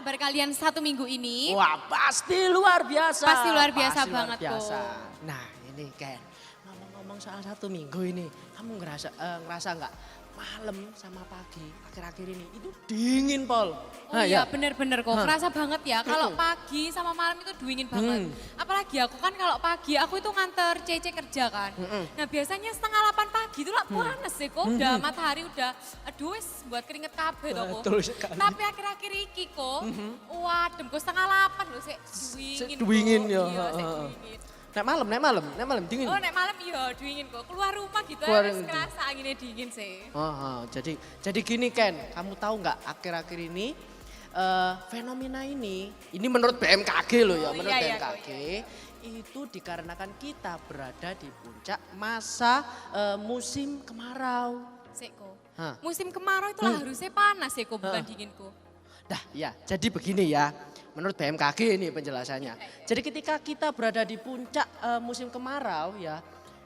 kabar kalian 1 minggu ini? Wah pasti luar biasa. Pasti luar biasa Pasti banget luar biasa. kok. Nah ini Ken, ngomong-ngomong soal 1 minggu ini, kamu ngerasa nggak malam sama pagi akhir-akhir ini itu dingin Pol? Oh iya bener-bener kok, kerasa banget ya kalau pagi sama malam itu dingin banget. Apalagi aku kan kalau pagi aku itu nganter Cece kerja kan. Nah biasanya 7:30 pagi itu lah panas sih kok, udah matahari udah aduh wis buat keringet kabeh toh kok. Betul sekali. Tapi akhir-akhir iki kok, wadem kok 7:30 loh sih dingin. Dingin ya. Iya sik dingin. Nek malam dingin. Oh nek malam iya dingin kok, keluar rumah gitu Keluar harus gitu. kerasa anginnya dingin sih. Jadi gini Ken, kamu tahu nggak akhir-akhir ini fenomena ini menurut BMKG loh ya, Oh, menurut iya, BMKG itu dikarenakan kita berada di puncak masa musim kemarau. Sik kok. Hah. Musim kemarau itu lah harusnya panas ya kok, bukan dingin kok. Dah ya, jadi begini ya, menurut BMKG ini penjelasannya. Jadi ketika kita berada di puncak musim kemarau ya,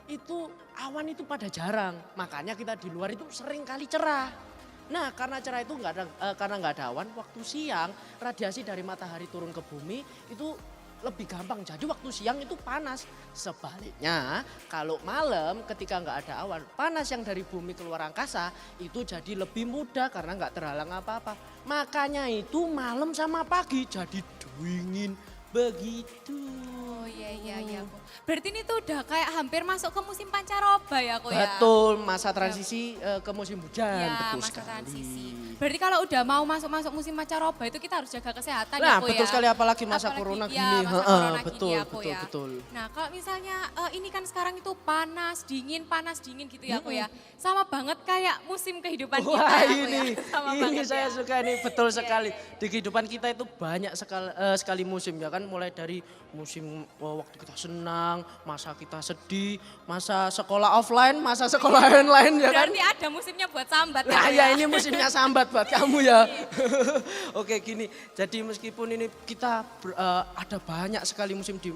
itu awan itu pada jarang, makanya kita di luar itu sering kali cerah. Nah karena cerah itu karena nggak ada awan, waktu siang radiasi dari matahari turun ke bumi itu lebih gampang. Jadi waktu siang itu panas. Sebaliknya kalau malam ketika nggak ada awan, panas yang dari bumi keluar angkasa itu jadi lebih mudah karena nggak terhalang apa-apa. Makanya itu malam sama pagi jadi dingin begitu. Oh iya kok. Berarti ini tuh udah kayak hampir masuk ke musim pancaroba ya kok ya? Betul, masa transisi ke musim hujan. Ya, Betul masa sekali. transisi. Berarti kalau udah mau masuk musim pancaroba itu kita harus jaga kesehatan ya Nah kok ya? betul sekali apalagi masa corona ya, gini. masa corona Betul, gini ya kok ya. betul. Nah kalau misalnya ini kan sekarang itu panas dingin gitu ya kok ya. Sama banget kayak musim kehidupan kita Wah ya kok ini, ya. Sama ini banget saya ya. suka nih, betul sekali. Di kehidupan kita itu banyak sekali musim ya kan. Mulai dari musim waktu kita senang, masa kita sedih, masa sekolah offline, masa sekolah online ya kan. Berarti ada musimnya buat sambat ya Nah kok ya ini musimnya sambat buat kamu ya. Oke gini, jadi meskipun ini kita ada banyak sekali musim di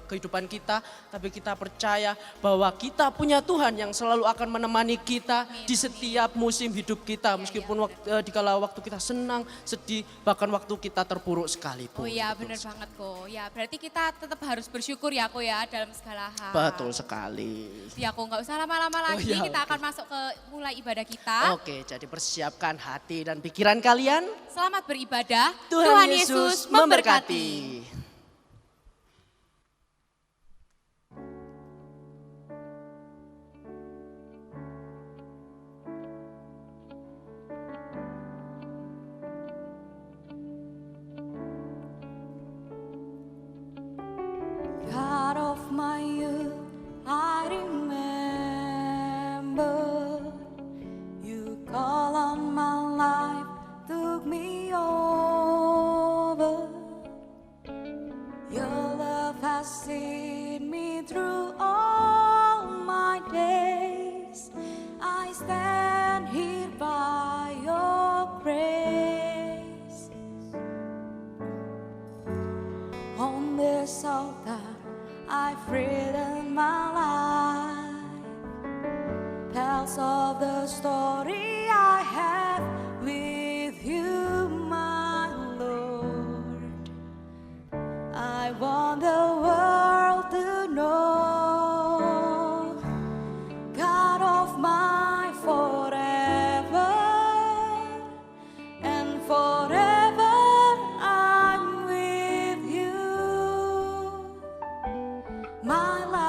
kehidupan kita, tapi kita percaya bahwa kita punya Tuhan yang selalu akan menemani kita di setiap musim hidup kita. Meskipun dikala waktu kita senang, sedih, bahkan waktu kita terpuruk sekalipun. Oh iya benar banget kok. Ya berarti kita tetap harus bersyukur ya kok ya dalam segala hal. Betul sekali. Ya kok nggak usah lama-lama lagi, iya, kita akan masuk ke mulai ibadah kita. Oke, jadi persiapkan hati dan pikiran kalian. Selamat beribadah, Tuhan Yesus memberkati. God of my youth, I remember you call on my life, took me over. Your love has seen me through all my days. I stand here by your grace. On this altar, I've written my life, tells of the story I have with you, my Lord. I want the world to know, God of my forever, and forever I'm with you. My life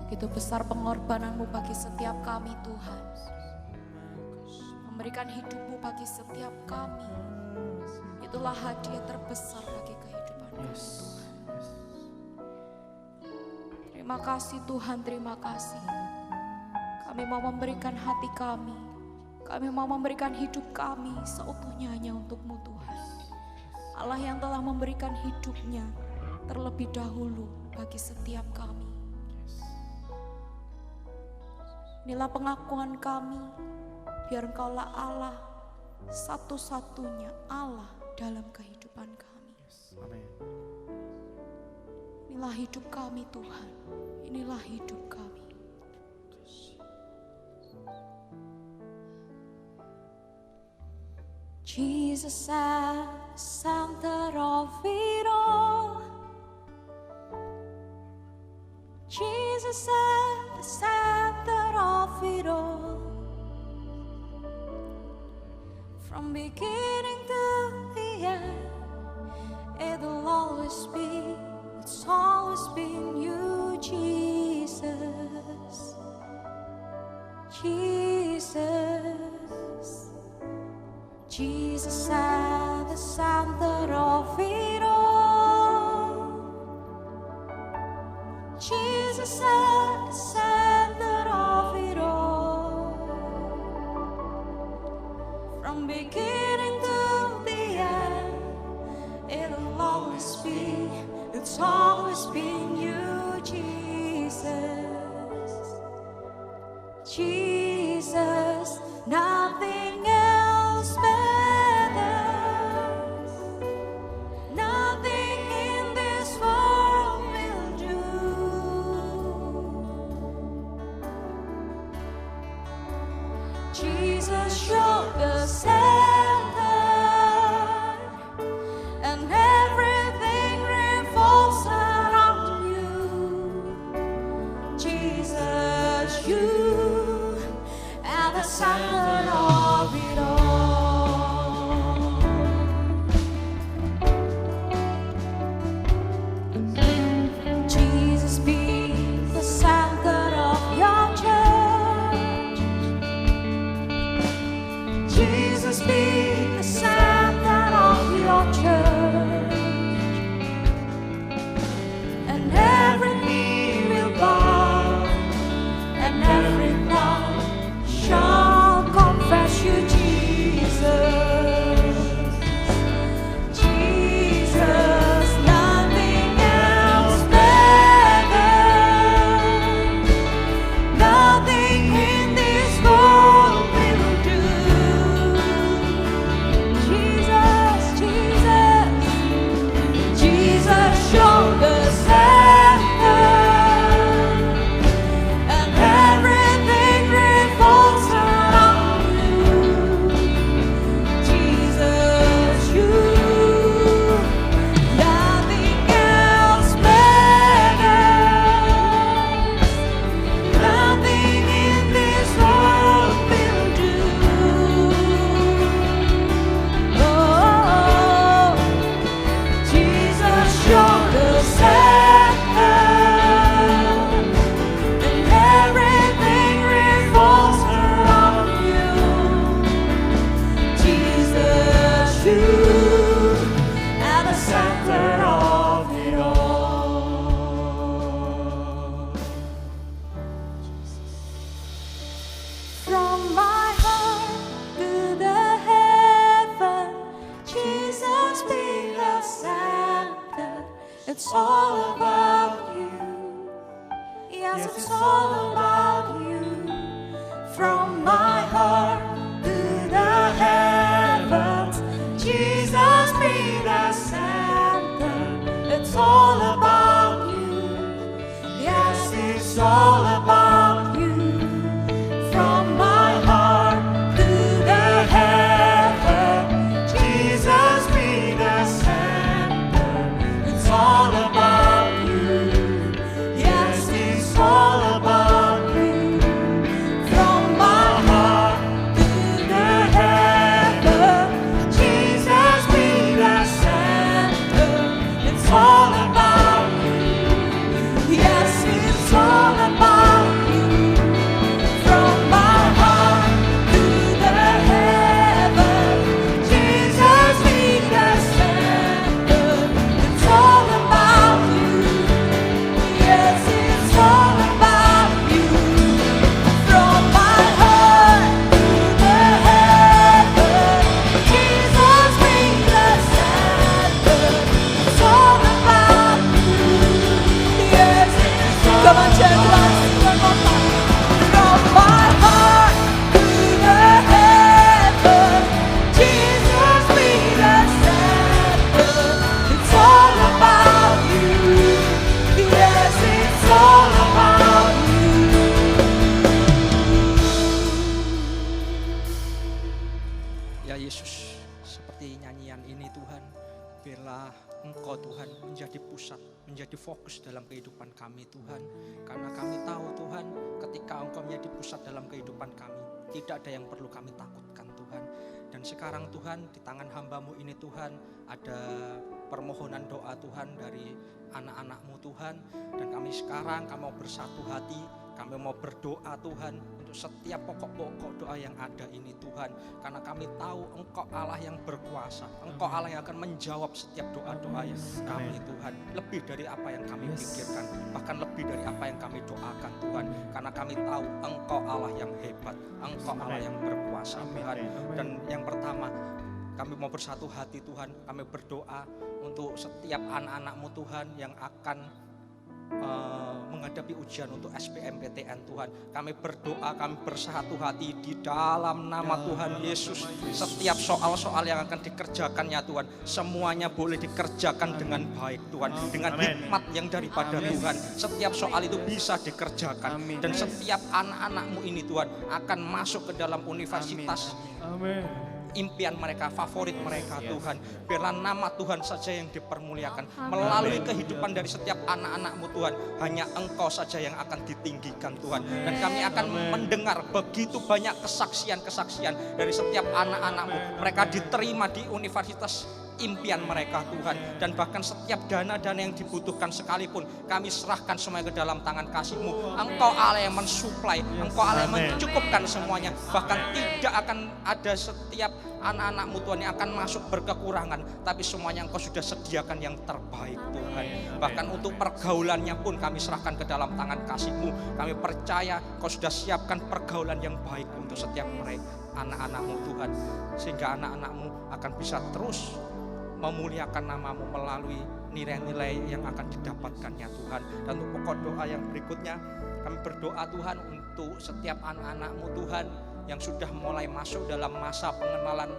Begitu besar pengorbanan-Mu bagi setiap kami Tuhan. Memberikan hidup-Mu bagi setiap kami. Itulah hadiah terbesar bagi kehidupan kami Tuhan. Terima kasih Tuhan, terima kasih. Kami mau memberikan hati kami. Kami mau memberikan hidup kami seutuhnya hanya untuk-Mu Tuhan. Allah yang telah memberikan hidupnya terlebih dahulu bagi setiap kami. Inilah pengakuan kami, biar Engkaulah Allah, satu-satunya Allah dalam kehidupan kami. Inilah hidup kami Tuhan, inilah hidup kami. Jesus at the center of it all. Jesus at the center of it all. From beginning to the end, it'll always be, it's always been you, Jesus. Jesus. Jesus at the center of it all. Jesus at the center of it all. From beginning to the end, it'll always be, it's always been you, Jesus. Jesus, nothing else matters. Nothing in this world will do. Jesus, you're the center, and everything revolves around you. Jesus, you at the center of it all. Jesus, be the center of your church. Jesus, be the center of your church. And every knee will bow, and every tongue shall confess you, Jesus. Jesus, nothing else matters. Nothing in this world will do. Jesus, Jesus, Jesus, show the center, and everything revolves around you. Jesus, you, nothing else matters. Nothing in this world will do. Oh, Jesus, you're the center, and everything revolves around you. Jesus, you at the center of it all. From my heart to the heaven, Jesus be the center. It's all about you. Yes, it's all about you. From my heart to the heavens, Jesus be the center. It's all about you. Yes, it's all about you. From my heart to the heavens, Jesus be the center. It's all about you. Yes, it's all about Ya Yesus, seperti nyanyian ini Tuhan, biarlah Engkau Tuhan menjadi pusat, menjadi fokus dalam kehidupan kami Tuhan. Karena kami tahu Tuhan, ketika Engkau menjadi pusat dalam kehidupan kami, tidak ada yang perlu kami takutkan Tuhan. Dan sekarang Tuhan, di tangan hamba-Mu ini Tuhan, ada permohonan doa Tuhan dari anak-anak-Mu Tuhan. Dan kami sekarang, kami mau bersatu hati, kami mau berdoa Tuhan untuk setiap pokok-pokok doa yang ada ini Tuhan. Karena kami tahu Engkau Allah yang berkuasa, Engkau Allah yang akan menjawab setiap doa-doa yang kami Tuhan. Lebih dari apa yang kami pikirkan, bahkan lebih dari apa yang kami doakan Tuhan. Karena kami tahu Engkau Allah yang hebat, Engkau Allah yang berkuasa Tuhan. Dan yang pertama, kami mau bersatu hati Tuhan, kami berdoa untuk setiap anak-anak-Mu Tuhan yang akan menghadapi ujian untuk SBMPTN Tuhan. Kami berdoa, kami bersatu hati di dalam nama Tuhan Yesus. Setiap soal-soal yang akan dikerjakannya Tuhan, semuanya boleh dikerjakan dengan baik Tuhan, dengan hikmat yang daripada Tuhan. Setiap soal itu bisa dikerjakan, dan setiap anak-anak-Mu ini Tuhan akan masuk ke dalam universitas impian mereka, favorit mereka Tuhan. Biarlah nama Tuhan saja yang dipermuliakan. Melalui kehidupan dari setiap anak-anak-Mu Tuhan, hanya Engkau saja yang akan ditinggikan Tuhan. Dan kami akan mendengar begitu banyak kesaksian-kesaksian dari setiap anak-anak-Mu. Mereka diterima di universitas impian mereka Tuhan. Dan bahkan setiap dana-dana yang dibutuhkan sekalipun, kami serahkan semuanya ke dalam tangan kasih-Mu. Engkau Allah yang mensuplai, Engkau Allah yang mencukupkan semuanya. Bahkan tidak akan ada setiap anak-anak-Mu Tuhan yang akan masuk berkekurangan, tapi semuanya Engkau sudah sediakan yang terbaik Tuhan. Bahkan untuk pergaulannya pun kami serahkan ke dalam tangan kasih-Mu. Kami percaya Engkau sudah siapkan pergaulan yang baik untuk setiap mereka, anak-anak-Mu Tuhan, sehingga anak-anak-Mu akan bisa terus memuliakan nama-Mu melalui nilai-nilai yang akan didapatkannya Tuhan. Dan untuk pokok doa yang berikutnya, kami berdoa Tuhan untuk setiap anak-anak-Mu Tuhan yang sudah mulai masuk dalam masa pengenalan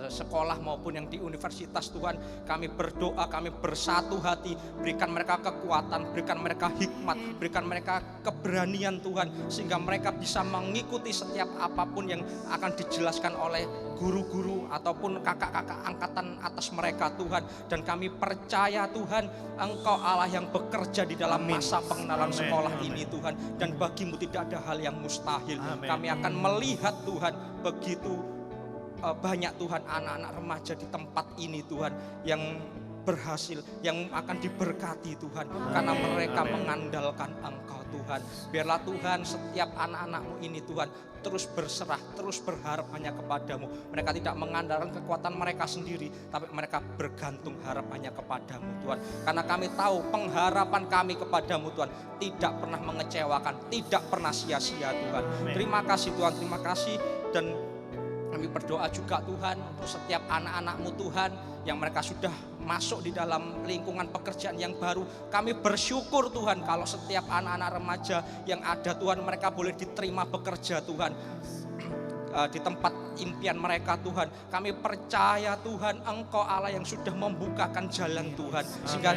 sekolah maupun yang di universitas Tuhan. Kami berdoa, kami bersatu hati, berikan mereka kekuatan, berikan mereka hikmat, berikan mereka keberanian Tuhan, sehingga mereka bisa mengikuti setiap apapun yang akan dijelaskan oleh guru-guru ataupun kakak-kakak angkatan atas mereka Tuhan. Dan kami percaya Tuhan, Engkau Allah yang bekerja di dalam masa pengenalan sekolah ini Tuhan, dan bagi-Mu tidak ada hal yang mustahil. Kami akan melihat Tuhan begitu banyak Tuhan anak-anak remaja di tempat ini Tuhan yang berhasil, yang akan diberkati Tuhan, karena mereka mengandalkan Engkau Tuhan. Biarlah Tuhan setiap anak-anak-Mu ini Tuhan terus berserah, terus berharap hanya kepada-Mu. Mereka tidak mengandalkan kekuatan mereka sendiri, tapi mereka bergantung harap hanya kepada-Mu Tuhan. Karena kami tahu pengharapan kami kepada-Mu Tuhan tidak pernah mengecewakan, tidak pernah sia-sia Tuhan. Terima kasih Tuhan, terima kasih. Dan kami berdoa juga Tuhan untuk setiap anak-anak-Mu Tuhan yang mereka sudah masuk di dalam lingkungan pekerjaan yang baru. Kami bersyukur Tuhan kalau setiap anak-anak remaja yang ada Tuhan, mereka boleh diterima bekerja Tuhan di tempat impian mereka Tuhan. Kami percaya Tuhan, Engkau Allah yang sudah membukakan jalan Tuhan, sehingga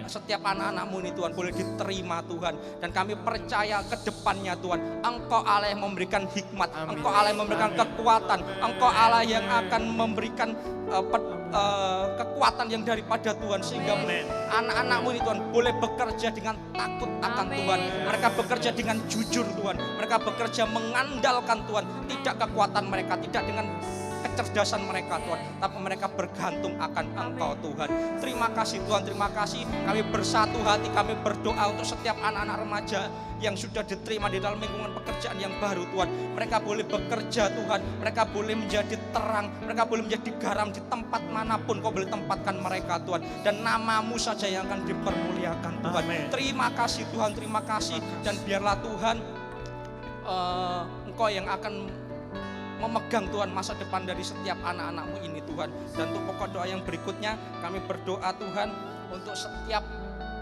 setiap anak-anak-Mu ini Tuhan boleh diterima Tuhan. Dan kami percaya ke depannya Tuhan, Engkau Allah yang memberikan hikmat, Engkau Allah yang memberikan kekuatan, Engkau Allah yang akan memberikan kekuatan yang daripada Tuhan, sehingga anak-anak-Mu ini Tuhan boleh bekerja dengan takut akan Tuhan. Mereka bekerja dengan jujur Tuhan, mereka bekerja mengandalkan Tuhan, tidak kekuatan mereka, tidak dengan kecerdasan mereka Tuhan, tapi mereka bergantung akan Engkau Tuhan. Terima kasih Tuhan, terima kasih. Kami bersatu hati, kami berdoa untuk setiap anak-anak remaja yang sudah diterima di dalam lingkungan pekerjaan yang baru Tuhan. Mereka boleh bekerja Tuhan, mereka boleh menjadi terang, mereka boleh menjadi garam di tempat manapun Kau boleh tempatkan mereka Tuhan. Dan nama-Mu saja yang akan dipermuliakan Tuhan. Terima kasih Tuhan, terima kasih. Dan biarlah Tuhan Engkau yang akan memegang Tuhan masa depan dari setiap anak-anak-Mu ini Tuhan. Dan untuk pokok doa yang berikutnya, kami berdoa Tuhan untuk setiap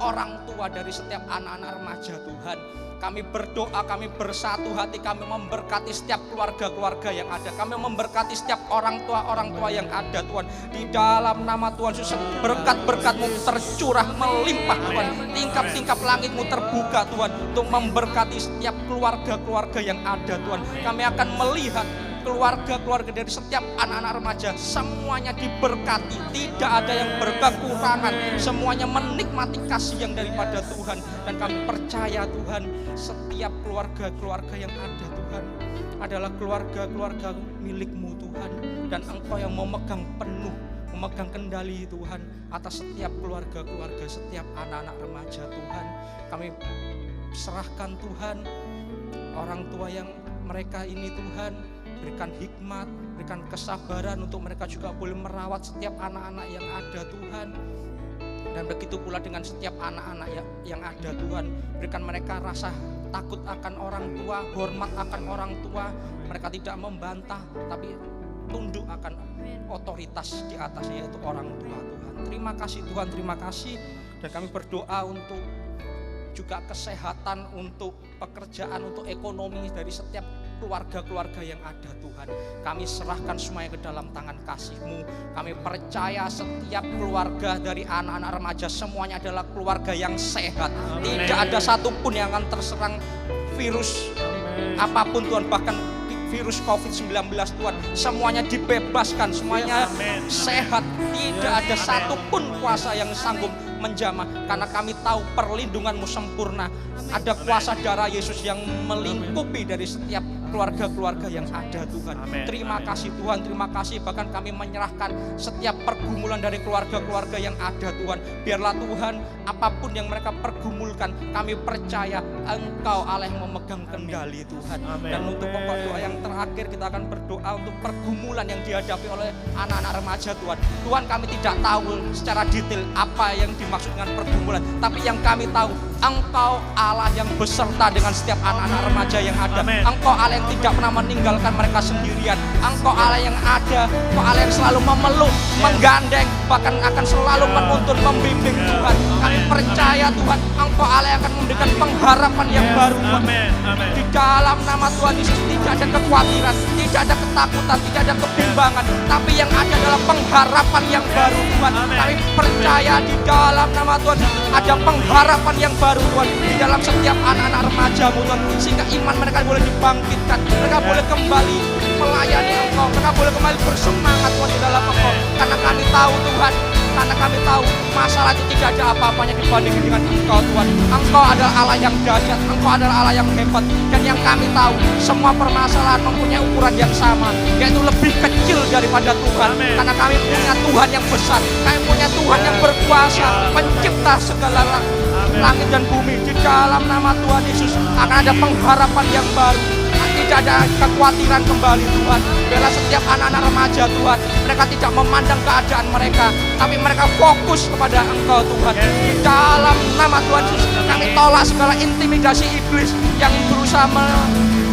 orang tua dari setiap anak-anak remaja Tuhan. Kami berdoa, kami bersatu hati, kami memberkati setiap keluarga-keluarga yang ada. Kami memberkati setiap orang tua yang ada Tuhan. Di dalam nama Tuhan Yesus, berkat-berkat-Mu tercurah melimpah Tuhan. Tingkap-tingkap langit-Mu terbuka Tuhan, untuk memberkati setiap keluarga-keluarga yang ada Tuhan. Kami akan melihat keluarga-keluarga dari setiap anak-anak remaja semuanya diberkati, tidak ada yang berkekurangan, semuanya menikmati kasih yang daripada Tuhan. Dan kami percaya Tuhan, setiap keluarga-keluarga yang ada Tuhan adalah keluarga-keluarga milik-Mu Tuhan, dan Engkau yang memegang penuh, memegang kendali Tuhan atas setiap keluarga-keluarga, setiap anak-anak remaja Tuhan. Kami serahkan Tuhan orang tua yang mereka ini Tuhan, berikan hikmat, berikan kesabaran untuk mereka juga boleh merawat setiap anak-anak yang ada Tuhan. Dan begitu pula dengan setiap anak-anak yang ada Tuhan, berikan mereka rasa takut akan orang tua, hormat akan orang tua. Mereka tidak membantah tapi tunduk akan otoritas di atasnya, yaitu orang tua Tuhan. Terima kasih Tuhan, terima kasih. Dan kami berdoa untuk juga kesehatan, untuk pekerjaan, untuk ekonomi dari setiap keluarga-keluarga yang ada Tuhan. Kami serahkan semuanya ke dalam tangan kasih-Mu. Kami percaya setiap keluarga dari anak-anak remaja semuanya adalah keluarga yang sehat. Tidak ada satupun yang akan terserang virus apapun Tuhan, bahkan virus COVID-19 Tuhan. Semuanya dibebaskan, semuanya sehat. Tidak ada satupun kuasa yang sanggup menjamah, karena kami tahu perlindungan-Mu sempurna. Ada kuasa darah Yesus yang melingkupi dari setiap keluarga-keluarga yang ada Tuhan. Terima kasih Tuhan, terima kasih. Bahkan kami menyerahkan setiap pergumulan dari keluarga-keluarga yang ada Tuhan. Biarlah Tuhan, apapun yang mereka pergumulkan, kami percaya Engkau Allah yang memegang kendali Tuhan. Dan untuk pokok doa yang terakhir, kita akan berdoa untuk pergumulan yang dihadapi oleh anak-anak remaja Tuhan. Tuhan, kami tidak tahu secara detail apa yang dimaksud dengan pergumulan, tapi yang kami tahu, Engkau Allah yang beserta dengan setiap anak-anak remaja yang ada. Engkau Allah yang tidak pernah meninggalkan mereka sendirian. Engkau Allah yang ada, Engkau Allah yang selalu memeluk, menggandeng, bahkan akan selalu menuntun, membimbing Tuhan. Kami percaya Tuhan, Engkau Allah yang akan memberikan pengharapan yang baru Tuhan. Di dalam nama Tuhan Yesus tidak ada kekhawatiran, tidak ada ketakutan, tidak ada kebimbangan, tapi yang ada adalah pengharapan yang baru Tuhan. Kami percaya di dalam nama Tuhan ada pengharapan yang baru Tuhan di dalam setiap anak-anak remaja-Mu Tuhan, sehingga iman mereka boleh dibangkitkan, mereka boleh kembali melayani Engkau, mereka boleh kembali bersemangat Tuhan di dalam Engkau. Karena kami tahu Tuhan, karena kami tahu masalah itu tidak ada apa-apanya dibandingkan dengan Engkau Tuhan. Engkau adalah Allah yang dahsyat, Engkau adalah Allah yang hebat. Dan yang kami tahu, semua permasalahan mempunyai ukuran yang sama, yaitu lebih kecil daripada Tuhan. Karena kami punya Tuhan yang besar, kami punya Tuhan yang berkuasa, pencipta segala langit dan bumi. Di dalam nama Tuhan Yesus akan ada pengharapan yang baru, tidak ada kekhawatiran kembali Tuhan. Biarlah setiap anak-anak remaja Tuhan, mereka tidak memandang keadaan mereka, tapi mereka fokus kepada Engkau Tuhan. Di dalam nama Tuhan Yesus kami tolak segala intimidasi iblis yang berusaha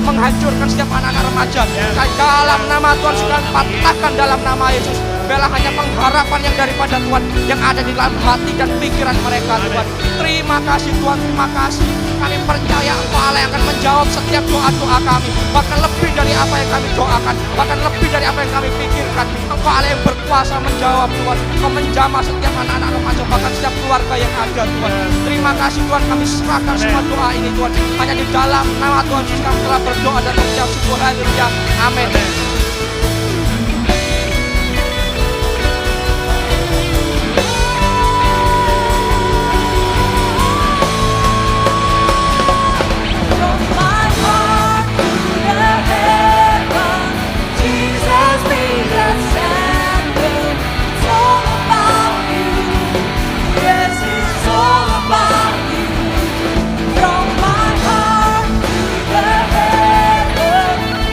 menghancurkan setiap anak-anak remaja. Di dalam nama Tuhan Yesus kami patahkan dalam nama Yesus. Biarlah hanya pengharapan yang daripada Tuhan yang ada di dalam hati dan pikiran mereka Tuhan. Terima kasih Tuhan, terima kasih. Kami percaya Engkau Allah yang akan menjawab setiap doa-doa kami, bahkan lebih dari apa yang kami doakan, bahkan lebih dari apa yang kami pikirkan. Engkau Allah yang berkuasa menjawab Tuhan. Engkau menjamah setiap anak-anak remaja, bahkan setiap keluarga yang ada Tuhan. Terima kasih Tuhan, kami serahkan semua doa ini Tuhan. Hanya di dalam nama Tuhan Yesus kami telah berdoa dan mengucap syukur. Haleluya. Amin.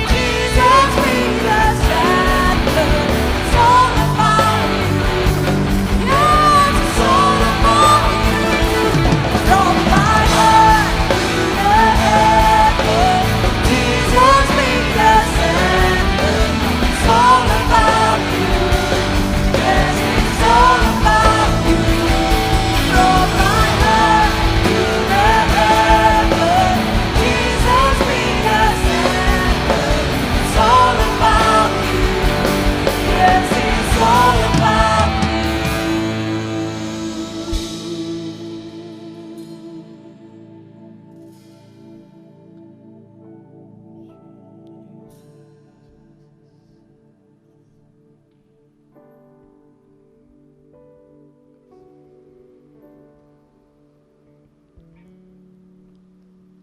Jesus, we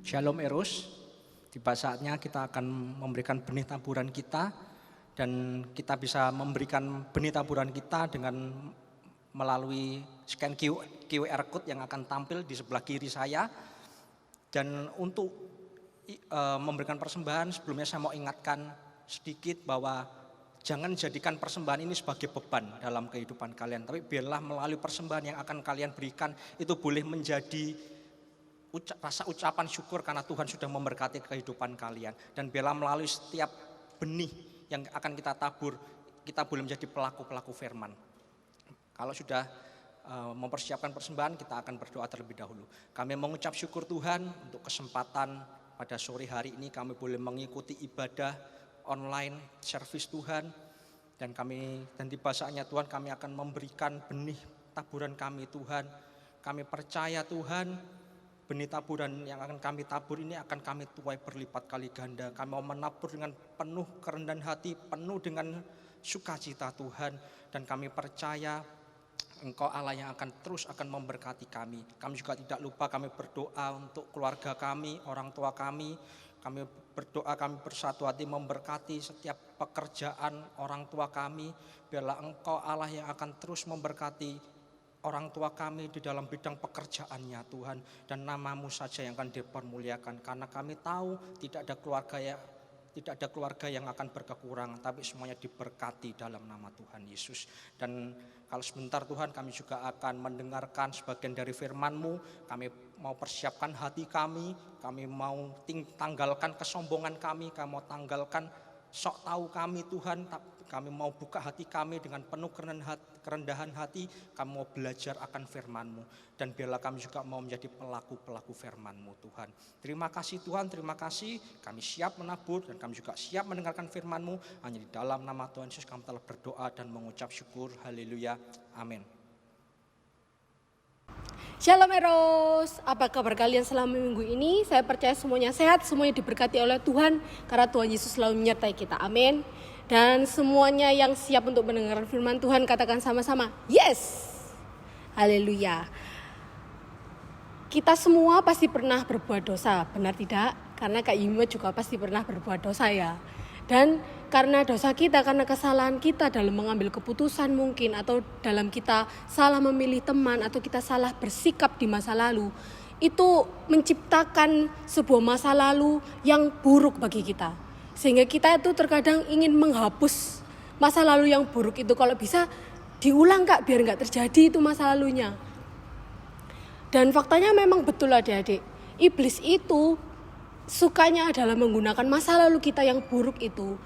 Shalom Eros, tiba saatnya kita akan memberikan benih taburan kita dan kita bisa memberikan benih taburan kita dengan melalui scan QR code yang akan tampil di sebelah kiri saya. Dan untuk memberikan persembahan sebelumnya saya mau ingatkan sedikit bahwa jangan jadikan persembahan ini sebagai beban dalam kehidupan kalian. Tapi biarlah melalui persembahan yang akan kalian berikan itu boleh menjadi rasa ucapan syukur karena Tuhan sudah memberkati kehidupan kalian. Dan biarlah melalui setiap benih yang akan kita tabur, kita boleh menjadi pelaku-pelaku firman. Kalau sudah mempersiapkan persembahan, kita akan berdoa terlebih dahulu. Kami mengucap syukur Tuhan untuk kesempatan pada sore hari ini kami boleh mengikuti ibadah online service Tuhan. Dan tiba saatnya Tuhan kami akan memberikan benih taburan kami Tuhan. Kami percaya Tuhan, benih taburan yang akan kami tabur ini akan kami tuai berlipat kali ganda. Kami mau menabur dengan penuh kerendahan hati, penuh dengan sukacita Tuhan. Dan kami percaya Engkau Allah yang akan memberkati kami. Kami juga tidak lupa kami berdoa untuk keluarga kami, orang tua kami. Kami berdoa, kami bersatu hati memberkati setiap pekerjaan orang tua kami. Biarlah Engkau Allah yang akan terus memberkati orang tua kami di dalam bidang pekerjaannya Tuhan. Dan nama-Mu saja yang akan dipermuliakan. Karena kami tahu tidak ada keluarga yang akan berkekurangan. Tapi semuanya diberkati dalam nama Tuhan Yesus. Dan kalau sebentar Tuhan kami juga akan mendengarkan sebagian dari firman-Mu. Kami mau persiapkan hati kami. Kami mau tanggalkan kesombongan kami. Kami mau tanggalkan sok tahu kami Tuhan. Kami mau buka hati kami dengan penuh kerendahan hati. Kami mau belajar akan firman-Mu. Dan biarlah kami juga mau menjadi pelaku-pelaku firman-Mu Tuhan. Terima kasih Tuhan, terima kasih. Kami siap menabur dan kami juga siap mendengarkan firman-Mu. Hanya di dalam nama Tuhan Yesus kami telah berdoa dan mengucap syukur. Haleluya. Amin. Shalom Eros, apa kabar kalian selama minggu ini? Saya percaya semuanya sehat, semuanya diberkati oleh Tuhan. Karena Tuhan Yesus selalu menyertai kita, amin. Dan semuanya yang siap untuk mendengarkan firman Tuhan, katakan sama-sama, yes! Haleluya. Kita semua pasti pernah berbuat dosa, benar tidak? Karena Kak Yuma juga pasti pernah berbuat dosa ya. Dan karena dosa kita, karena kesalahan kita dalam mengambil keputusan mungkin, atau dalam kita salah memilih teman, atau kita salah bersikap di masa lalu, itu menciptakan sebuah masa lalu yang buruk bagi kita. Sehingga kita itu terkadang ingin menghapus masa lalu yang buruk itu. Kalau bisa diulang Kak, biar gak terjadi itu masa lalunya. Dan faktanya memang betul adik-adik, iblis itu sukanya adalah menggunakan masa lalu kita yang buruk itu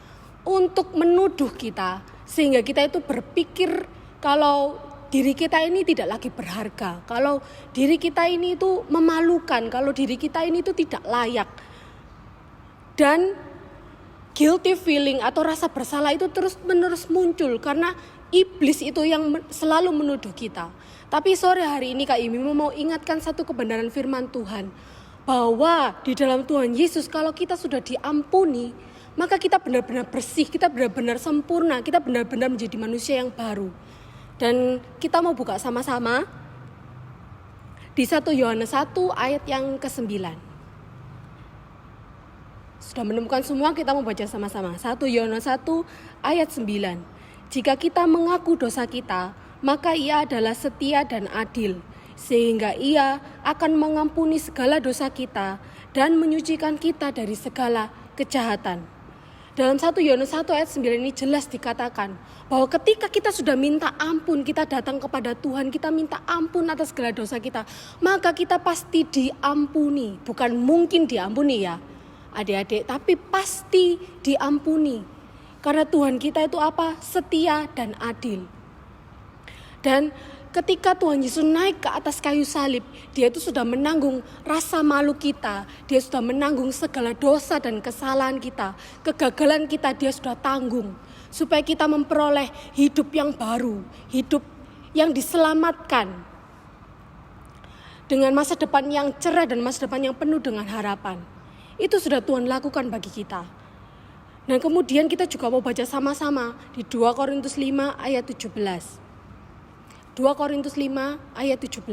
untuk menuduh kita. Sehingga kita itu berpikir kalau diri kita ini tidak lagi berharga. Kalau diri kita ini itu memalukan. Kalau diri kita ini itu tidak layak. Dan guilty feeling atau rasa bersalah itu terus-menerus muncul karena iblis itu yang selalu menuduh kita. Tapi sore hari ini Kak Imi mau ingatkan satu kebenaran firman Tuhan, bahwa di dalam Tuhan Yesus kalau kita sudah diampuni, maka kita benar-benar bersih, kita benar-benar sempurna, kita benar-benar menjadi manusia yang baru. Dan kita mau buka sama-sama di 1 Yohanes 1 ayat yang ke-9. Sudah menemukan semua, kita mau baca sama-sama. 1 Yohanes 1 ayat 9. Jika kita mengaku dosa kita, maka Ia adalah setia dan adil, sehingga Ia akan mengampuni segala dosa kita dan menyucikan kita dari segala kejahatan. Dalam 1 Yohanes 1 ayat 9 ini jelas dikatakan bahwa ketika kita sudah minta ampun, kita datang kepada Tuhan, kita minta ampun atas segala dosa kita, maka kita pasti diampuni. Bukan mungkin diampuni ya adik-adik, tapi pasti diampuni. Karena Tuhan kita itu apa? Setia dan adil. Dan ketika Tuhan Yesus naik ke atas kayu salib, Dia itu sudah menanggung rasa malu kita. Dia sudah menanggung segala dosa dan kesalahan kita. Kegagalan kita Dia sudah tanggung. Supaya kita memperoleh hidup yang baru. Hidup yang diselamatkan. Dengan masa depan yang cerah dan masa depan yang penuh dengan harapan. Itu sudah Tuhan lakukan bagi kita. Dan kemudian kita juga mau baca sama-sama di 2 Korintus 5 ayat 17. 2 Korintus 5 ayat 17.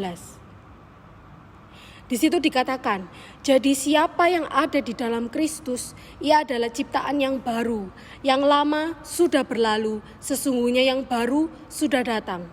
Di situ dikatakan, jadi siapa yang ada di dalam Kristus, ia adalah ciptaan yang baru. Yang lama sudah berlalu, sesungguhnya yang baru sudah datang.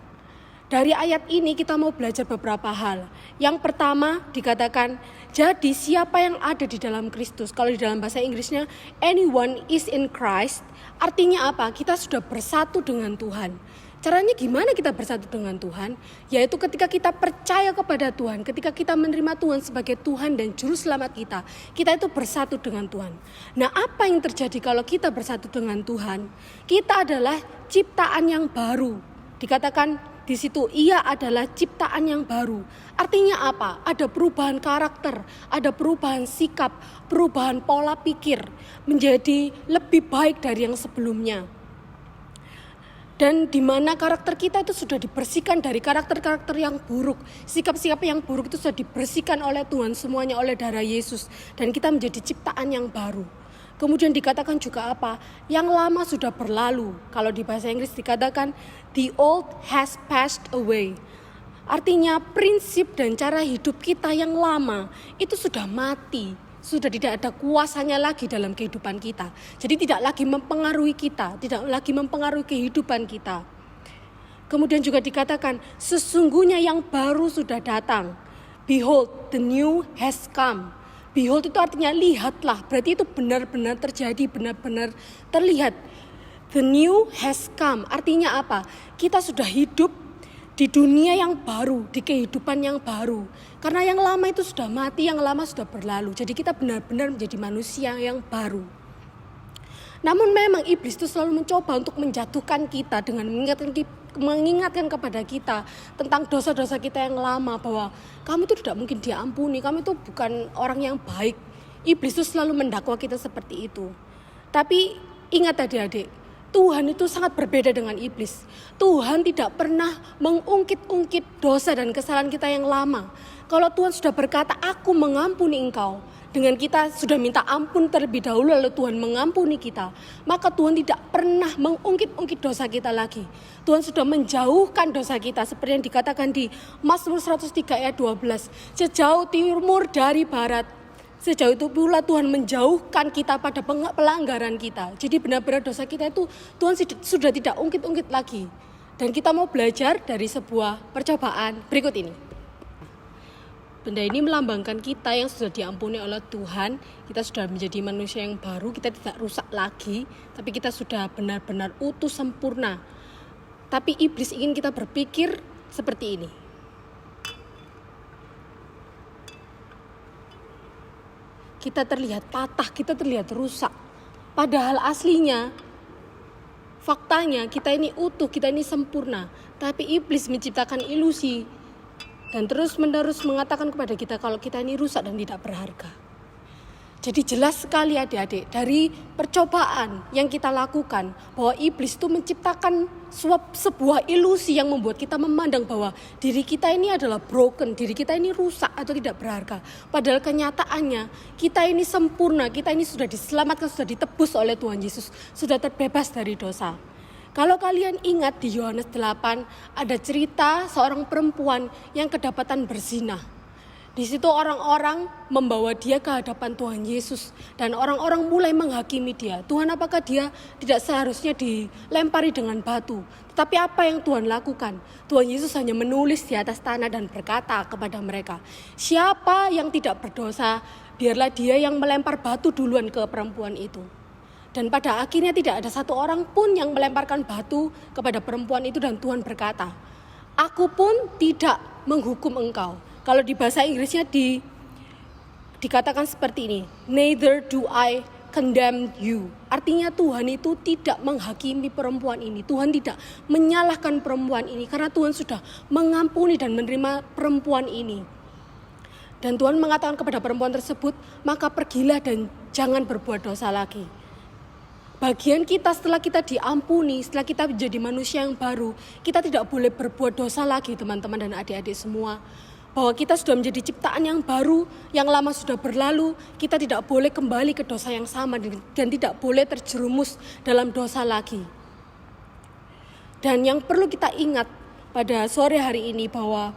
Dari ayat ini kita mau belajar beberapa hal. Yang pertama dikatakan, jadi siapa yang ada di dalam Kristus. Kalau di dalam bahasa Inggrisnya, anyone is in Christ. Artinya apa? Kita sudah bersatu dengan Tuhan. Caranya gimana kita bersatu dengan Tuhan? Yaitu ketika kita percaya kepada Tuhan, ketika kita menerima Tuhan sebagai Tuhan dan Juru Selamat kita itu bersatu dengan Tuhan. Nah, apa yang terjadi kalau kita bersatu dengan Tuhan? Kita adalah ciptaan yang baru. Dikatakan di situ, ia adalah ciptaan yang baru. Artinya apa? Ada perubahan karakter, ada perubahan sikap, perubahan pola pikir, menjadi lebih baik dari yang sebelumnya. Dan di mana karakter kita itu sudah dibersihkan dari karakter-karakter yang buruk. Sikap-sikap yang buruk itu sudah dibersihkan oleh Tuhan, semuanya oleh darah Yesus. Dan kita menjadi ciptaan yang baru. Kemudian dikatakan juga apa? Yang lama sudah berlalu. Kalau di bahasa Inggris dikatakan, the old has passed away. Artinya prinsip dan cara hidup kita yang lama itu sudah mati. Sudah tidak ada kuasanya lagi dalam kehidupan kita. Jadi tidak lagi mempengaruhi kita, tidak lagi mempengaruhi kehidupan kita. Kemudian juga dikatakan, sesungguhnya yang baru sudah datang. Behold, the new has come. Behold itu artinya lihatlah, berarti itu benar-benar terjadi, benar-benar terlihat. The new has come, artinya apa? Kita sudah hidup di dunia yang baru, di kehidupan yang baru. Karena yang lama itu sudah mati, yang lama sudah berlalu. Jadi kita benar-benar menjadi manusia yang baru. Namun memang iblis itu selalu mencoba untuk menjatuhkan kita dengan mengingatkan kepada kita tentang dosa-dosa kita yang lama, bahwa kamu itu tidak mungkin diampuni, kamu itu bukan orang yang baik. Iblis itu selalu mendakwa kita seperti itu. Tapi ingat adik-adik, Tuhan itu sangat berbeda dengan iblis. Tuhan tidak pernah mengungkit-ungkit dosa dan kesalahan kita yang lama. Kalau Tuhan sudah berkata, aku mengampuni engkau, dengan kita sudah minta ampun terlebih dahulu lalu Tuhan mengampuni kita, maka Tuhan tidak pernah mengungkit-ungkit dosa kita lagi. Tuhan sudah menjauhkan dosa kita seperti yang dikatakan di Mazmur 103 ayat 12. Sejauh timur dari barat, sejauh itu pula Tuhan menjauhkan kita pada pelanggaran kita. Jadi benar-benar dosa kita itu Tuhan sudah tidak ungkit-ungkit lagi. Dan kita mau belajar dari sebuah percobaan berikut ini. Benda ini melambangkan kita yang sudah diampuni oleh Tuhan. Kita sudah menjadi manusia yang baru, kita tidak rusak lagi, tapi kita sudah benar-benar utuh sempurna. Tapi iblis ingin kita berpikir seperti ini. Kita terlihat patah, kita terlihat rusak. Padahal aslinya, faktanya kita ini utuh, kita ini sempurna. Tapi iblis menciptakan ilusi dan terus-menerus mengatakan kepada kita kalau kita ini rusak dan tidak berharga. Jadi jelas sekali adik-adik dari percobaan yang kita lakukan bahwa iblis itu menciptakan sebuah ilusi yang membuat kita memandang bahwa diri kita ini adalah broken, diri kita ini rusak atau tidak berharga. Padahal kenyataannya kita ini sempurna, kita ini sudah diselamatkan, sudah ditebus oleh Tuhan Yesus, sudah terbebas dari dosa. Kalau kalian ingat di Yohanes 8 ada cerita seorang perempuan yang kedapatan berzina. Di situ orang-orang membawa dia ke hadapan Tuhan Yesus dan orang-orang mulai menghakimi dia. Tuhan, apakah dia tidak seharusnya dilempari dengan batu? Tetapi apa yang Tuhan lakukan? Tuhan Yesus hanya menulis di atas tanah dan berkata kepada mereka, siapa yang tidak berdosa, biarlah dia yang melempar batu duluan ke perempuan itu. Dan pada akhirnya tidak ada satu orang pun yang melemparkan batu kepada perempuan itu dan Tuhan berkata, aku pun tidak menghukum engkau. Kalau di bahasa Inggrisnya dikatakan seperti ini, neither do I condemn you. Artinya Tuhan itu tidak menghakimi perempuan ini. Tuhan tidak menyalahkan perempuan ini karena Tuhan sudah mengampuni dan menerima perempuan ini. Dan Tuhan mengatakan kepada perempuan tersebut, maka pergilah dan jangan berbuat dosa lagi. Bagian kita setelah kita diampuni, setelah kita menjadi manusia yang baru, kita tidak boleh berbuat dosa lagi teman-teman dan adik-adik semua. Bahwa kita sudah menjadi ciptaan yang baru, yang lama sudah berlalu, kita tidak boleh kembali ke dosa yang sama dan tidak boleh terjerumus dalam dosa lagi. Dan yang perlu kita ingat pada sore hari ini bahwa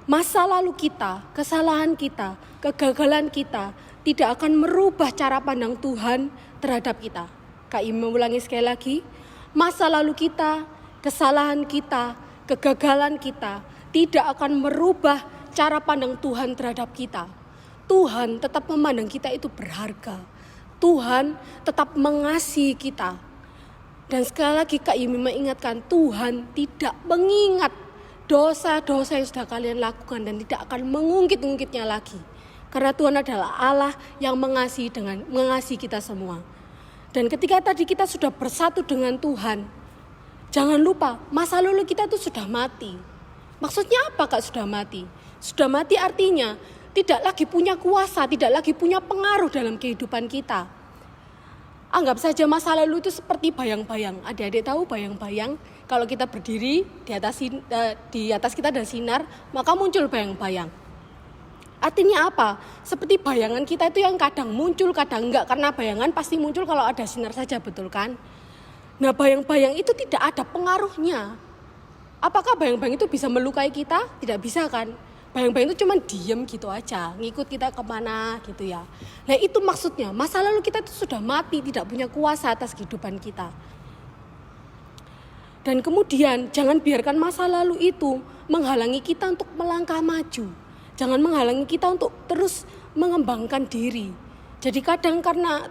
Masa lalu kita, kesalahan kita, kegagalan kita tidak akan merubah cara pandang Tuhan terhadap kita. Kak Imi mengulangi sekali lagi, masa lalu kita, kesalahan kita, kegagalan kita tidak akan merubah cara pandang Tuhan terhadap kita. Tuhan tetap memandang kita itu berharga. Tuhan tetap mengasihi kita. Dan sekali lagi Kak Imi mengingatkan, Tuhan tidak mengingat dosa-dosa yang sudah kalian lakukan dan tidak akan mengungkit-ungkitnya lagi. Karena Tuhan adalah Allah yang mengasihi kita semua. Dan ketika tadi kita sudah bersatu dengan Tuhan, jangan lupa masa lalu kita itu sudah mati. Maksudnya apa Kak sudah mati? Sudah mati artinya tidak lagi punya kuasa, tidak lagi punya pengaruh dalam kehidupan kita. Anggap saja masa lalu itu seperti bayang-bayang. Adik-adik tahu bayang-bayang? Kalau kita berdiri di atas kita ada sinar, maka muncul bayang-bayang. Artinya apa? Seperti bayangan kita itu yang kadang muncul, kadang enggak. Karena bayangan pasti muncul kalau ada sinar saja, betul kan? Nah, bayang-bayang itu tidak ada pengaruhnya. Apakah bayang-bayang itu bisa melukai kita? Tidak bisa kan? Bayang-bayang itu cuma diem gitu aja, ngikut kita kemana gitu ya. Nah itu maksudnya, masa lalu kita itu sudah mati, tidak punya kuasa atas kehidupan kita. Dan kemudian jangan biarkan masa lalu itu menghalangi kita untuk melangkah maju. Jangan menghalangi kita untuk terus mengembangkan diri. Jadi kadang karena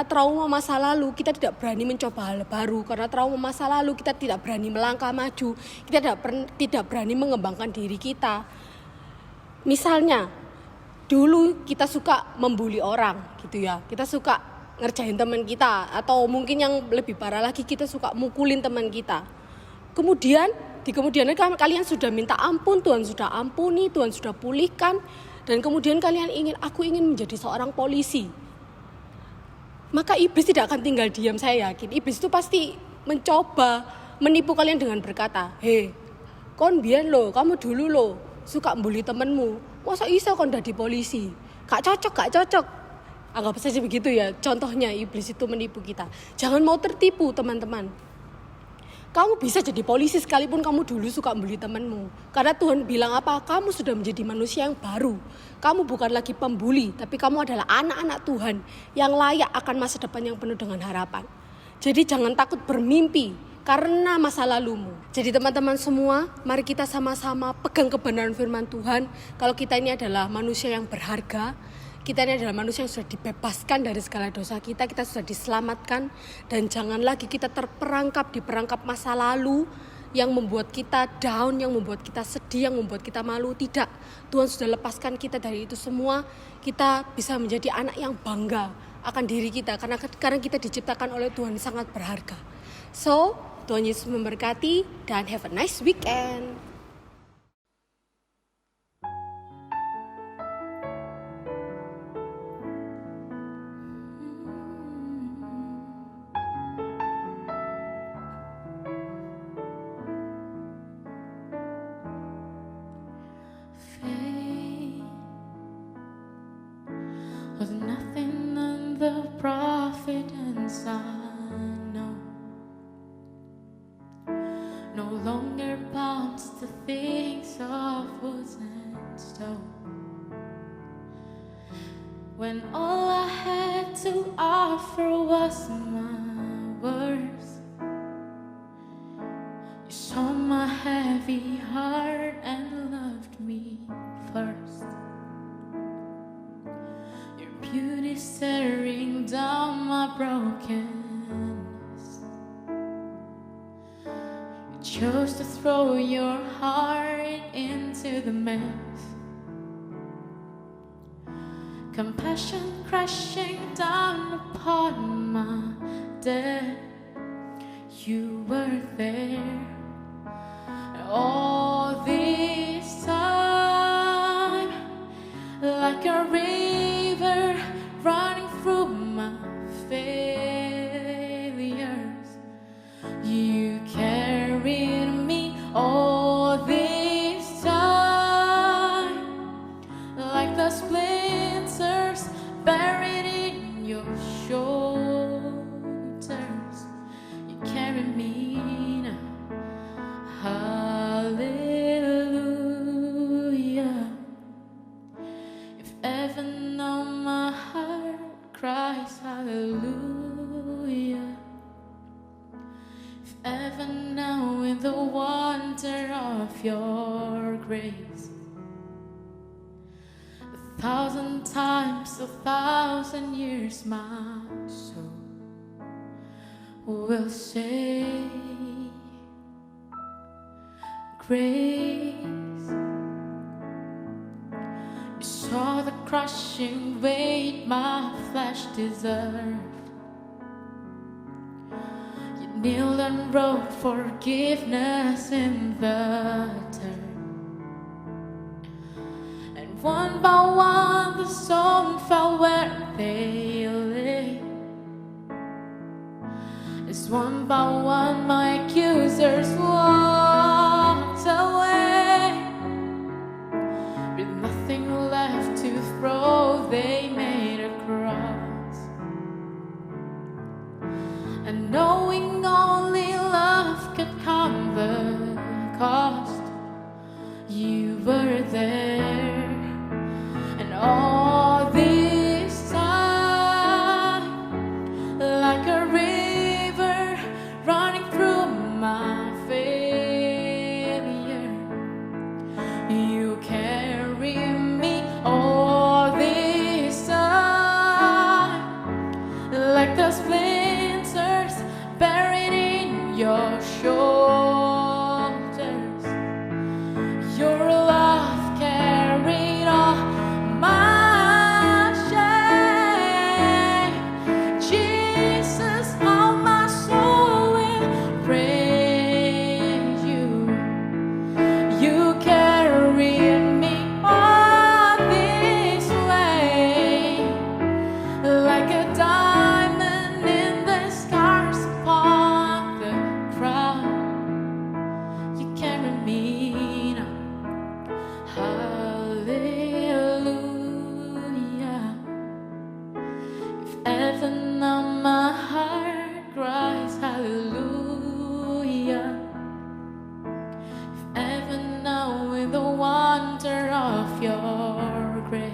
trauma masa lalu kita tidak berani mencoba hal baru. Karena trauma masa lalu kita tidak berani melangkah maju. Kita tidak berani mengembangkan diri kita. Misalnya, dulu kita suka membuli orang gitu ya. Kita suka ngerjain teman kita. Atau mungkin yang lebih parah lagi kita suka mukulin teman kita. Kemudian, di kemudian hari kalian sudah minta ampun, Tuhan sudah ampuni, Tuhan sudah pulihkan. Dan kemudian kalian aku ingin menjadi seorang polisi. Maka iblis tidak akan tinggal diam, saya yakin. Iblis itu pasti mencoba menipu kalian dengan berkata, "Hei, kon biyen lo, kamu dulu lo suka membuli temenmu, masa iso kon dadi polisi? Gak cocok. Anggap saja begitu ya, contohnya iblis itu menipu kita. Jangan mau tertipu teman-teman. Kamu bisa jadi polisi sekalipun kamu dulu suka membuli temenmu. Karena Tuhan bilang apa? Kamu sudah menjadi manusia yang baru. Kamu bukan lagi pembuli, tapi kamu adalah anak-anak Tuhan yang layak akan masa depan yang penuh dengan harapan. Jadi jangan takut bermimpi karena masa lalumu. Jadi teman-teman semua, mari kita sama-sama pegang kebenaran firman Tuhan. Kalau kita ini adalah manusia yang berharga, kita ini adalah manusia yang sudah dibebaskan dari segala dosa kita sudah diselamatkan. Dan jangan lagi kita terperangkap di perangkap masa lalu yang membuat kita down, yang membuat kita sedih, yang membuat kita malu. Tidak, Tuhan sudah lepaskan kita dari itu semua. Kita bisa menjadi anak yang bangga akan diri kita karena kita diciptakan oleh Tuhan sangat berharga. So, Tuhan Yesus memberkati dan have a nice weekend. Faith was nothing than the prophet and son. No longer bound to things of wood and stone. When all I had to offer was my words, you saw my heavy heart and loved me first. Your beauty staring down my broken. Chose to throw your heart into the mess. Compassion crashing down upon my death. You were there all this time, like a river running through my failures. You carried me all this time, like the splinters buried in your shoulders. You carry me now. Hallelujah. the wonder of your grace. 1,000 times, 1,000 years, my soul will say, grace. You saw the crushing weight my flesh deserved. You kneeled and wrote forgiveness in the dirt. And one by one the stone fell where they lay. As one by one my accusers walked away. With nothing left to throw, they made a cross. And knowing only love could come the cost, you were there. And all this time, like a river running through my failure, you carry me all this time, like the splinters buried in your shoulders. Your love carried all my shame. Jesus, how my soul will praise you. You carried me all this way, like a diamond in the scars upon the crown. You carry me now. Hallelujah. If ever now my heart cries hallelujah. If ever now in the wonder of your grace,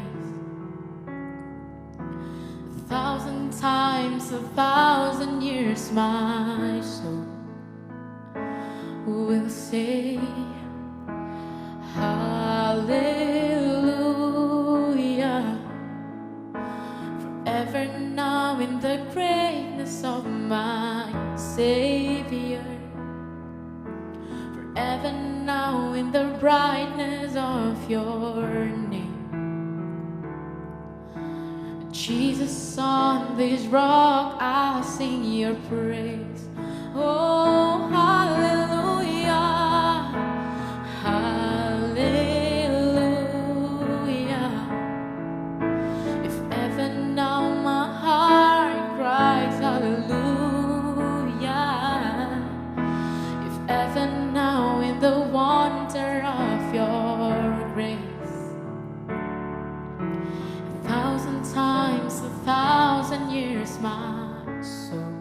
1,000 times, 1,000 years, my soul will say, hallelujah. Forever now in the greatness of my Savior. Forever now in the brightness of your name. Jesus, on this rock I'll sing your praise. Oh, hallelujah. Hallelujah. If ever now my heart cries hallelujah. If ever now in the wonder of your grace, 1,000 times, 1,000 years, my soul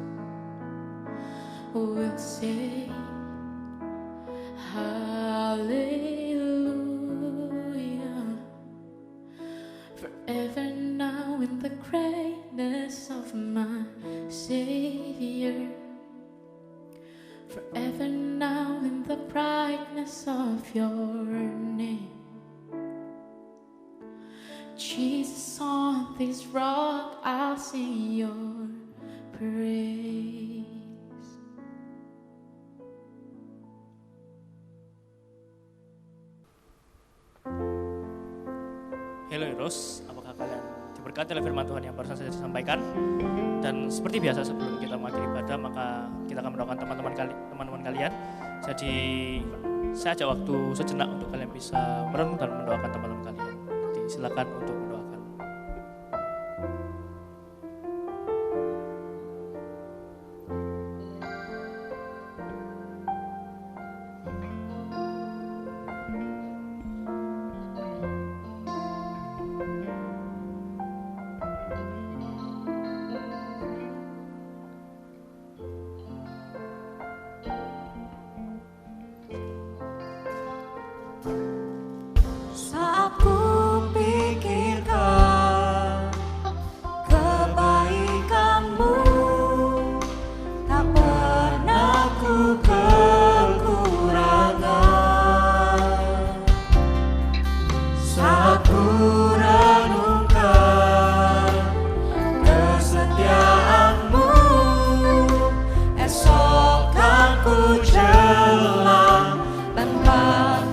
will say, hallelujah. Forever now in the greatness of my Savior. Forever now in the brightness of your name. Jesus, on this rock I'll sing your praise. Halo Heroes, apakah kalian diberkati oleh firman Tuhan yang barusan saya sampaikan? Dan seperti biasa sebelum kita mengakhiri ibadah, maka kita akan mendoakan teman-teman kalian. Jadi saya ajak waktu sejenak untuk kalian bisa merenung dan mendoakan teman-teman kalian. Jadi silakan untuk mendoakan. Saat ku pikir jelang tanpa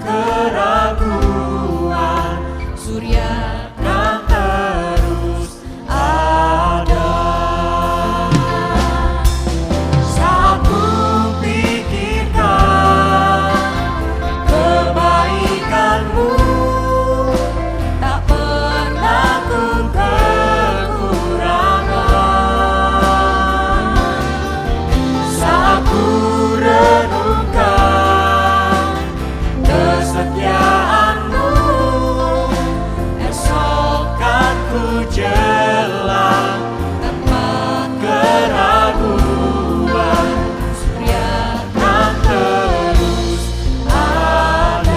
keraguan, surya kan terus ada. Saat ku pikirkan kebaikan-Mu, tak pernah ku kekurangan. Saat ku renungkan kesetiaan-Mu, esok kan ku jelang tanpa keraguan, surya kan terus ada.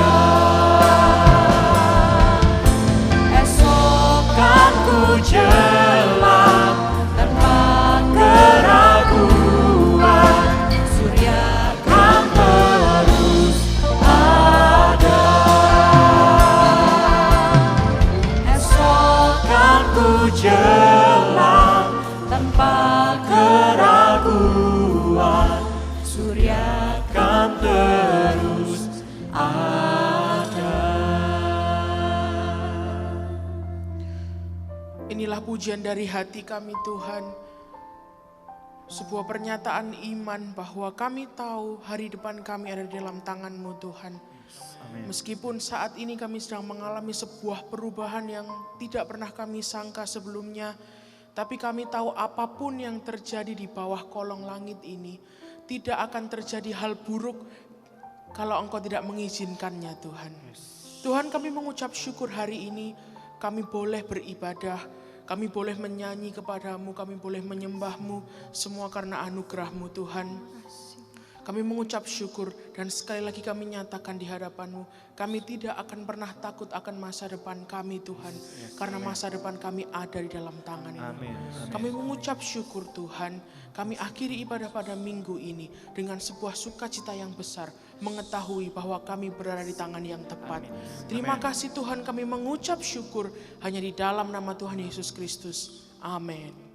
Esok kan ku jelang tanpa keraguan, surya kan terus ada. Esok kan ku jelang tanpa keraguan, surya kan terus ada. Inilah pujian dari hati kami Tuhan. Sebuah pernyataan iman bahwa kami tahu hari depan kami ada di dalam tangan-Mu Tuhan. Meskipun saat ini kami sedang mengalami sebuah perubahan yang tidak pernah kami sangka sebelumnya, tapi kami tahu apapun yang terjadi di bawah kolong langit ini tidak akan terjadi hal buruk kalau Engkau tidak mengizinkannya Tuhan. Tuhan, kami mengucap syukur hari ini, kami boleh beribadah, kami boleh menyanyi kepadamu, kami boleh menyembahmu, semua karena anugerah-Mu Tuhan. Kami mengucap syukur dan sekali lagi kami nyatakan di hadapan-Mu, kami tidak akan pernah takut akan masa depan kami Tuhan, karena masa depan kami ada di dalam tangan-Mu. Kami mengucap syukur Tuhan, kami akhiri ibadah pada minggu ini dengan sebuah sukacita yang besar, mengetahui bahwa kami berada di tangan yang tepat. Terima kasih Tuhan, kami mengucap syukur hanya di dalam nama Tuhan Yesus Kristus. Amin.